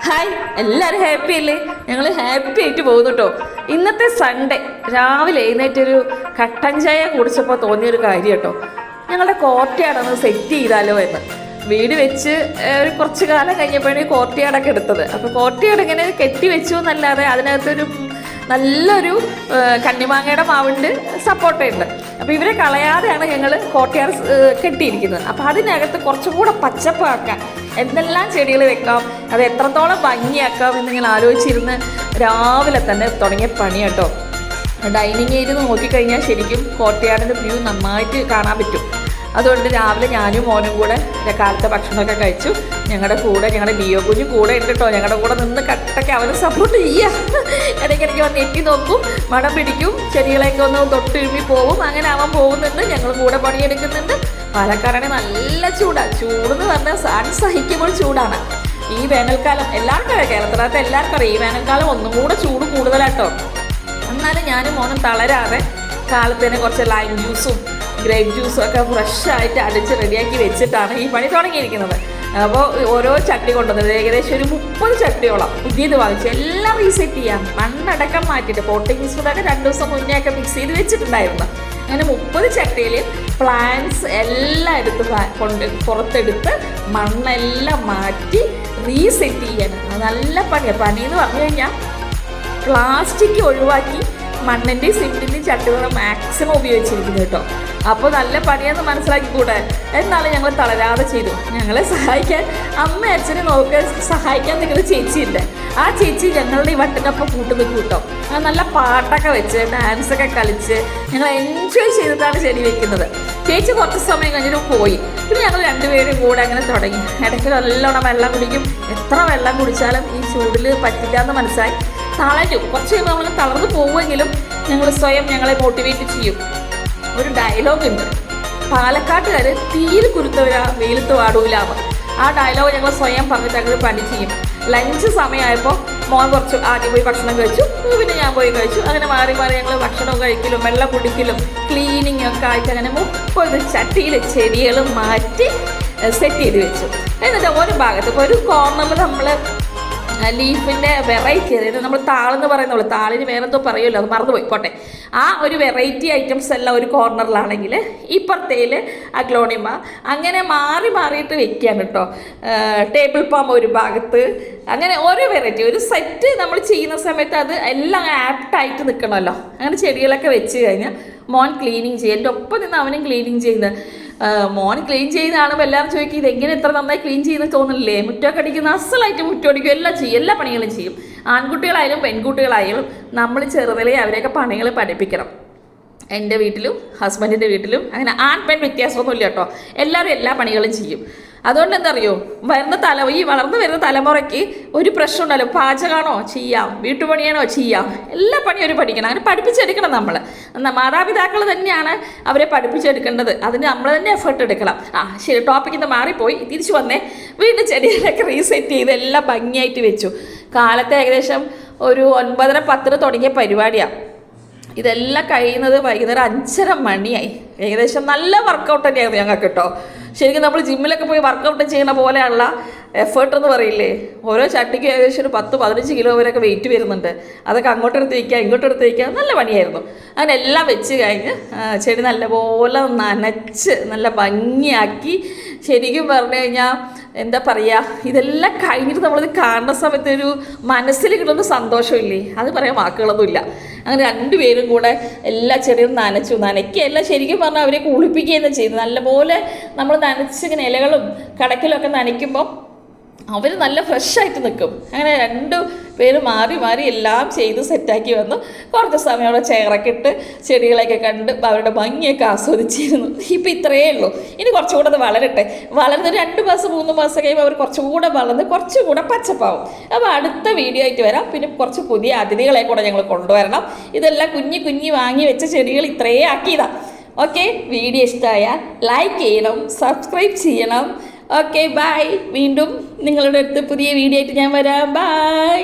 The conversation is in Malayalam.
ഹായ്, എല്ലാവരും ഹാപ്പി അല്ലേ? ഞങ്ങൾ ഹാപ്പി ആയിട്ട് പോകുന്നു കേട്ടോ. ഇന്നത്തെ സൺഡേ രാവിലെ എഴുന്നേറ്റൊരു കട്ടൻ ചായ കുടിച്ചപ്പോൾ തോന്നിയൊരു കാര്യം കേട്ടോ, ഞങ്ങളുടെ കോർട്ട്യാർഡൊന്ന് സെറ്റ് ചെയ്താലോ എന്ന്. വീട് വെച്ച് ഒരു കുറച്ച് കാലം കഴിഞ്ഞപ്പോഴാണ് കോർട്ട്യാർഡൊക്കെ എടുത്തത്. അപ്പോൾ കോർട്ട്യാർഡ് ഇങ്ങനെ കെട്ടി വെച്ചു എന്നല്ലാതെ അതിനകത്തൊരു നല്ലൊരു കണ്ണിമാങ്ങയുടെ മാവുണ്ട്, സപ്പോർട്ടുണ്ട്. അപ്പോൾ ഇവരെ കളയാതെയാണ് ഞങ്ങൾ കോർട്ട്യാർഡ് കെട്ടിയിരിക്കുന്നത്. അപ്പോൾ അതിനകത്ത് കുറച്ചും കൂടെ പച്ചപ്പാക്കാൻ എന്തെല്ലാം ചെടികൾ വെക്കാം, അത് എത്രത്തോളം ഭംഗിയാക്കാം എന്നിങ്ങനെ ആലോചിച്ചിരുന്ന് രാവിലെ തന്നെ തുടങ്ങിയ പണി കേട്ടോ. ഡൈനിങ് ഏരിയ നോക്കിക്കഴിഞ്ഞാൽ ശരിക്കും കോർട്ട്യാർഡിൻ്റെ വ്യൂ നന്നായിട്ട് കാണാൻ പറ്റും. അതുകൊണ്ട് രാവിലെ ഞാനും മോനും കൂടെ കാലത്തെ ഭക്ഷണമൊക്കെ കഴിച്ചു. ഞങ്ങളുടെ ലിയോ കുഞ്ഞ് കൂടെ ഉണ്ട് കേട്ടോ. ഞങ്ങളുടെ കൂടെ നിന്ന് കട്ടൊക്കെ അവനെ സപ്പോർട്ട് ചെയ്യുക. ഇടയ്ക്കിടയ്ക്ക് വന്ന് എത്തി നോക്കും, മടം പിടിക്കും, ചെടികളെയൊക്കെ ഒന്ന് തൊട്ടിരുമ്പി പോവും. അങ്ങനെ അവൻ പോകുന്നുണ്ട്, ഞങ്ങൾ കൂടെ പണിയെടുക്കുന്നുണ്ട്. പാലക്കാടാണെങ്കിൽ നല്ല ചൂടെന്ന് പറഞ്ഞാൽ അൺസഹിക്കുമ്പോൾ ചൂടാണ്. ഈ വേനൽക്കാലം എല്ലാവർക്കും അറിയാം, കേരളത്തിനകത്ത് എല്ലാവർക്കും അറിയാം, ഈ വേനൽക്കാലം ഒന്നും കൂടെ ചൂട് കൂടുതലാട്ടോ. എന്നാലും ഞാനും മോനും തളരാതെ കാലത്ത് തന്നെ കുറച്ച് ലൈം ജ്യൂസും ഗ്രേപ്പ് ജ്യൂസും ഒക്കെ ഫ്രഷായിട്ട് അടിച്ച് റെഡിയാക്കി വെച്ചിട്ടാണ് ഈ പണി തുടങ്ങിയിരിക്കുന്നത്. അപ്പോൾ ഓരോ ചട്ടി കൊണ്ടുവന്നത് ഏകദേശം ഒരു 30 ചട്ടിയോളം പുതിയത് വാങ്ങിച്ചു. എല്ലാം റീസെറ്റ് ചെയ്യാം, മണ്ണടക്കം മാറ്റിയിട്ട് പോട്ടിംഗ് മിക്സ്ഡൊക്കെ 2 ദിവസം മുന്നേ ഒക്കെ മിക്സ് ചെയ്ത് വെച്ചിട്ടുണ്ടായിരുന്നു. അങ്ങനെ 30 ചട്ടിയിൽ പ്ലാന്റ്സ് എല്ലാം പുറത്തെടുത്ത് മണ്ണെല്ലാം മാറ്റി റീസെറ്റ് ചെയ്യാൻ നല്ല പണിയാണ്. പണിയെന്ന് പറഞ്ഞു കഴിഞ്ഞാൽ പ്ലാസ്റ്റിക് ഒഴിവാക്കി മണ്ണിൻ്റെയും സിമെൻറ്റിൻ്റെയും ചട്ടികൾ മാക്സിമം ഉപയോഗിച്ചിരിക്കുന്നു കേട്ടോ. അപ്പോൾ നല്ല പണിയെന്ന് മനസ്സിലാക്കിക്കൂടെ. എന്നാലും ഞങ്ങൾ തളരാതെ ചെയ്തു. ഞങ്ങളെ സഹായിക്കാൻ അമ്മ അച്ഛനെ സഹായിക്കാൻ നിൽക്കുന്ന ചേച്ചിയുണ്ട്. ആ ചേച്ചി ഞങ്ങളുടെ ഈ വട്ടിനൊപ്പം കൂട്ടുനിൽക്കും കേട്ടോ. നല്ല പാട്ടൊക്കെ വെച്ച് ഡാൻസൊക്കെ കളിച്ച് ഞങ്ങൾ എൻജോയ് ചെയ്തിട്ടാണ് ചെടി വെക്കുന്നത്. ചേച്ചി കുറച്ച് സമയം കഴിഞ്ഞിട്ട് പോയി. പിന്നെ ഞങ്ങൾ രണ്ടുപേരും കൂടെ അങ്ങനെ തുടങ്ങി. ഇടയ്ക്ക് നല്ലോണം വെള്ളം കുടിക്കും. എത്ര വെള്ളം കുടിച്ചാലും ഈ ചൂടിൽ പറ്റില്ല എന്ന് മനസ്സിലായി. തളരും, കുറച്ച് കഴിയുമ്പോൾ നമ്മൾ തളർന്നു പോവുമെങ്കിലും ഞങ്ങൾ സ്വയം ഞങ്ങളെ മോട്ടിവേറ്റ് ചെയ്യും. ഒരു ഡയലോഗ് ഉണ്ട്, പാലക്കാട്ടുകാർ തീയിൽ കുരുത്തവരാ വെയിലത്ത് വാടൂലാവ്. ആ ഡയലോഗ് ഞങ്ങൾ സ്വയം പറഞ്ഞിട്ട് അങ്ങനെ പണി ചെയ്യും. ലഞ്ച് സമയമായപ്പോൾ മോൻ കുറച്ച് ആദ്യം പോയി ഭക്ഷണം കഴിച്ചു, പിന്നെ ഞാൻ പോയി കഴിച്ചു. അങ്ങനെ മാറി മാറി ഞങ്ങൾ ഭക്ഷണം കഴിക്കലും വെള്ളം കുടിക്കലും ക്ലീനിങ് ഒക്കെ ആയിട്ട് അങ്ങനെ 30 ചട്ടിയിൽ ചെടികൾ മാറ്റി സെറ്റ് ചെയ്ത് വെച്ചു. എന്നിട്ട് ഒരു ഭാഗത്ത് ഇപ്പോൾ ഒരു കോർണറിൽ നമ്മൾ ലീഫിൻ്റെ വെറൈറ്റി, അതായത് നമ്മൾ താളെന്ന് പറയുന്നുള്ളൂ, താളിന് വേറെന്തോ പറയുമല്ലോ, അത് മറന്നുപോയി പോട്ടെ. ആ ഒരു വെറൈറ്റി ഐറ്റംസ് എല്ലാം ഒരു കോർണറിലാണെങ്കിൽ ഇപ്പുറത്തേൽ അഗ്ലോണിമ, അങ്ങനെ മാറിയിട്ട് വെക്കുകയാണ് കേട്ടോ. ടേബിൾ പാം ഒരു ഭാഗത്ത്, അങ്ങനെ ഓരോ വെറൈറ്റി ഒരു സെറ്റ് നമ്മൾ ചെയ്യുന്ന സമയത്ത് അത് എല്ലാം ആപ്റ്റായിട്ട് നിൽക്കണമല്ലോ. അങ്ങനെ ചെടികളൊക്കെ വെച്ച് കഴിഞ്ഞാൽ മോൻ ക്ലീനിങ് ചെയ്യും. എൻ്റെ ഒപ്പം നിന്ന് അവനും ക്ലീനിങ് ചെയ്യുന്നത്. മോൻ ക്ലീൻ ചെയ്യുന്ന കാണുമ്പോൾ എല്ലാവരും ചോദിക്കും, ഇതെങ്ങനെ ഇത്ര നന്നായി ക്ലീൻ ചെയ്യുന്നത് തോന്നില്ലേ? മുറ്റമൊക്കെ അടിക്കുന്ന അസലായിട്ട് മുറ്റം അടിക്കും, എല്ലാം ചെയ്യും, എല്ലാ പണികളും ചെയ്യും. ആൺകുട്ടികളായാലും പെൺകുട്ടികളായാലും നമ്മൾ ചെറുതിലേ അവരെയൊക്കെ പണികൾ പഠിപ്പിക്കണം. എൻ്റെ വീട്ടിലും ഹസ്ബൻഡിൻ്റെ വീട്ടിലും അങ്ങനെ ആൺ പെൺ വ്യത്യാസമൊന്നുമില്ല കേട്ടോ. എല്ലാവരും എല്ലാ പണികളും ചെയ്യും. അതുകൊണ്ട് എന്താ അറിയോ, ഈ വളർന്നു വരുന്ന തലമുറയ്ക്ക് ഒരു പ്രശ്നം ഉണ്ടല്ലോ, പാചകമാണോ ചെയ്യാം, വീട്ടുപണിയാണോ ചെയ്യാം, എല്ലാ പണിയും അവർ പഠിക്കണം. അങ്ങനെ പഠിപ്പിച്ചെടുക്കണം. മാതാപിതാക്കൾ തന്നെയാണ് അവരെ പഠിപ്പിച്ചെടുക്കേണ്ടത്. അതിന് നമ്മൾ തന്നെ എഫേർട്ട് എടുക്കണം. ശരി, ടോപ്പിക്കിൽ നിന്ന് മാറിപ്പോയി, തിരിച്ചു വന്നേ. വീണ്ടും ചെടികളൊക്കെ റീസെറ്റ് ചെയ്ത് എല്ലാം ഭംഗിയായിട്ട് വെച്ചു. കാലത്ത് ഏകദേശം ഒരു 9:30-10 തുടങ്ങിയ പരിപാടിയാണ്. ഇതെല്ലാം കഴിയുന്നത് വൈകുന്നേരം 5:30 മണിയായി. ഏകദേശം നല്ല വർക്കൗട്ട് തന്നെയായിരുന്നു ഞങ്ങൾക്ക് കേട്ടോ. ശരിക്കും നമ്മൾ ജിമ്മിലൊക്കെ പോയി വർക്കൗട്ട് ചെയ്യുന്ന പോലെയുള്ള എഫേർട്ട് എന്ന് പറയില്ലേ. ഓരോ ചട്ടിക്ക് ഏകദേശം ഒരു 10-15 കിലോ വരെയൊക്കെ വെയിറ്റ് വരുന്നുണ്ട്. അതൊക്കെ അങ്ങോട്ടെടുത്ത് വയ്ക്കുക ഇങ്ങോട്ടെടുത്ത് വയ്ക്കുക, നല്ല പണിയായിരുന്നു. അങ്ങനെ എല്ലാം വെച്ച് കഴിഞ്ഞ് ചെടി നല്ലപോലെ നനച്ച് നല്ല ഭംഗിയാക്കി. ശരിക്കും പറഞ്ഞു കഴിഞ്ഞാൽ എന്താ പറയുക, ഇതെല്ലാം കഴിഞ്ഞിട്ട് നമ്മളിത് കാണുന്ന സമയത്ത് ഒരു മനസ്സിൽ കിട്ടുന്ന സന്തോഷമില്ലേ, അത് പറയാൻ വാക്കുകളൊന്നുമില്ല. അങ്ങനെ രണ്ടുപേരും കൂടെ എല്ലാ ചെടിയും നനയ്ക്കുകയെല്ലാം ശരിക്കും പറഞ്ഞാൽ അവരെ കുളിപ്പിക്കുകയെന്ന് ചെയ്തു. നല്ലപോലെ നമ്മൾ നനച്ചിങ്ങനെ ഇലകളും കടക്കലും ഒക്കെ നനയ്ക്കുമ്പോൾ അവർ നല്ല ഫ്രഷായിട്ട് നിൽക്കും. അങ്ങനെ 2 പേര് മാറി എല്ലാം ചെയ്ത് സെറ്റാക്കി വന്നു. കുറച്ച് സമയം അവിടെ ചെയറൊക്കെ ഇട്ട് ചെടികളെയൊക്കെ കണ്ട് അവരുടെ ഭംഗിയൊക്കെ ആസ്വദിച്ചിരുന്നു. ഇപ്പം ഇത്രയേ ഉള്ളൂ. ഇനി കുറച്ചുകൂടെ അത് വളരട്ടെ. വളർന്ന് 2 മാസം 3 മാസം കഴിയുമ്പോൾ അവർ കുറച്ചുകൂടെ വളർന്ന് കുറച്ചുകൂടെ പച്ചപ്പാവും. അപ്പോൾ അടുത്ത വീഡിയോ ആയിട്ട് വരാം. പിന്നെ കുറച്ച് പുതിയ അതിഥികളെ കൂടെ ഞങ്ങൾ കൊണ്ടുവരണം. ഇതെല്ലാം കുഞ്ഞി വാങ്ങി വെച്ച ചെടികൾ ഇത്രയേ ആക്കിയതാണ്. ഓക്കെ, വീഡിയോ ഇഷ്ടമായാൽ ലൈക്ക് ചെയ്യണം, സബ്സ്ക്രൈബ് ചെയ്യണം. Okay, bye. വീണ്ടും നിങ്ങളുടെ അടുത്ത് പുതിയ വീഡിയോ ആയിട്ട് ഞാൻ വരാം. ബൈ.